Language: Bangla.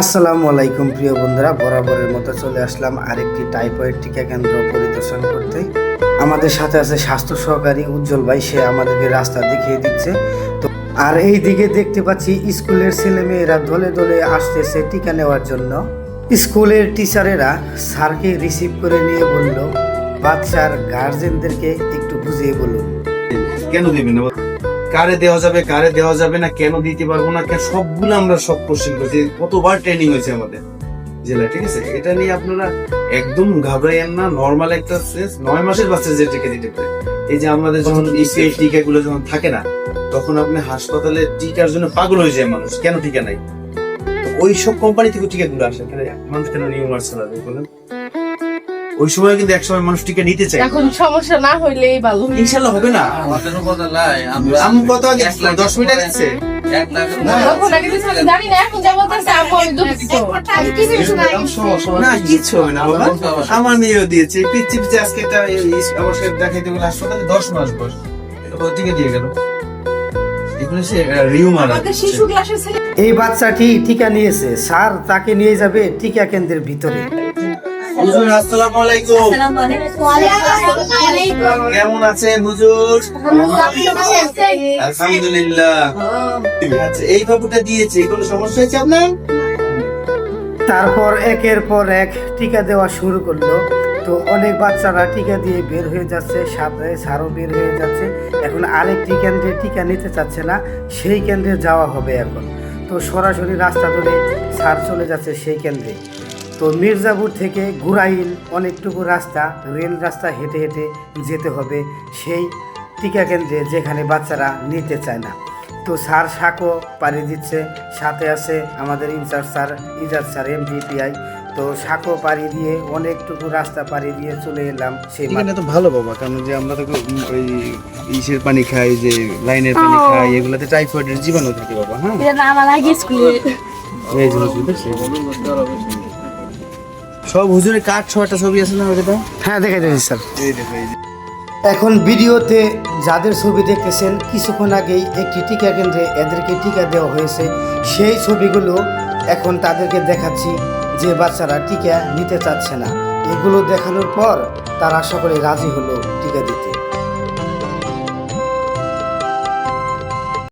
আসসালামু আলাইকুম প্রিয় বন্ধুরা, বরাবরের মতো চলে আসলাম আরেকটি টাইফয়েড টিকা কেন্দ্র পরিদর্শন করতে। আমাদের সাথে আছে স্বাস্থ্য সহকারী উজ্জ্বল ভাই, সে আমাদেরকে রাস্তা দেখিয়ে দিচ্ছে। তো আর এই দিকে দেখতে পাচ্ছি স্কুলের ছেলেমেয়েরা দলে দলে আসতেছে টিকা নেওয়ার জন্য। স্কুলের টিচারেরা স্যারকে রিসিভ করে নিয়ে বলল, বাচ্চার গার্জেনদেরকে একটু বুঝিয়ে বলুন। কেন দিবেন না, কারে দেওয়া যাবে কারে দেওয়া যাবে না, কেন দিতে পারবো না, সবগুলো আমরা সব কোশ্চেন করছি, কতবার ট্রেনিং হয়েছে আমাদের জেলায়, ঠিক আছে। এটা নিয়ে আপনারা একদম ঘাবড়াইয়েন না। নর্মাল একটা 9 মাসের বাচ্চা যে টিকা দিতে পারে, এই যে আমাদের যখন ইসিআই টিকাগুলো যখন থাকে না, তখন আপনি হাসপাতালে টিকার জন্য পাগল হয়ে যায় মানুষ, কেন টিকা নাই। ওই সব কোম্পানি থেকে টিকাগুলো আসে, মানুষ কেন নিউ মার্সেল বলেন। ওই সময় কিন্তু একসময় মানুষ টিকা নিতে চায়, এখন সমস্যা না হইলেই ভালো। ইনশাল্লাহ হবে না। আমি কত আগে 10 মিনিট দিচ্ছে না, কিছু হবে না বাবা। আমার মেয়েও দিয়েছে পিচ্ছি পিচ্ছি, আজকে এটা আমার সাথে দেখাইতে গেলে হাসপাতালে 10 মাস বয়স, টিকা দিয়ে গেল। এগুলো সে রিউমার। এই বাচ্চাটি টিকা নিয়েছে, স্যার তাকে নিয়ে যাবে টিকা কেন্দ্রের ভিতরে। হুজুর আসসালামু আলাইকুম। কেমন আছেন হুজুর? আলহামদুলিল্লাহ। আচ্ছা, এই বাবুটা দিয়েছে, কোনো সমস্যা হয়েছে আপনার? তারপর একের পর এক টিকা দেওয়া শুরু করলো। তো অনেক বাচ্চারা টিকা দিয়ে বের হয়ে যাচ্ছে, সাথে স্যারও বের হয়ে যাচ্ছে। এখন আরেকটি কেন্দ্রে টিকা নিতে চাচ্ছে না, সেই কেন্দ্রে যাওয়া হবে এখন। তো সরাসরি রাস্তা ধরে স্যার চলে যাচ্ছে সেই কেন্দ্রে। তো মির্জাপুর থেকে ঘুরাইল অনেকটুকু রাস্তা, রেল রাস্তা হেঁটে হেঁটে যেতে হবে সেই টিকা কেন্দ্রে, যেখানে বাচ্চারা নিতে চায় না। তো স্যার সাঁকো পাড়ি দিচ্ছে, সাথে আছে আমাদের ইনচার্জ স্যার ইজাজ স্যার এমডিপিআই। তো সাঁকো পাড়ি দিয়ে অনেকটুকু রাস্তা পাড়ি দিয়ে চলে এলাম সেই এখানে তো ভালো বাবা, কারণ যে আমরা তো ওই ইসের পানি খাই, যে লাইনের পানি খাই, এগুলাতে টাইফয়েডের জীবাণু থাকে বাবা। হ্যাঁ, এই জিনিস সব হুজুরের কাঠ ছয়টা ছবি আছে না ওটা? হ্যাঁ, দেখাই দিচ্ছি স্যার। এই দেখো, এই যে এখন ভিডিওতে যাদের ছবি দেখতেছেন, কিছুক্ষণ আগেই একটি টিকা কেন্দ্রে এদেরকে টিকা দেওয়া হয়েছে, সেই ছবিগুলো এখন তাদেরকে দেখাচ্ছি, যে বাচ্চারা টিকা নিতে চাচ্ছে না। এগুলো দেখানোর পর তারা সকলে রাজি হলো টিকা দিতে।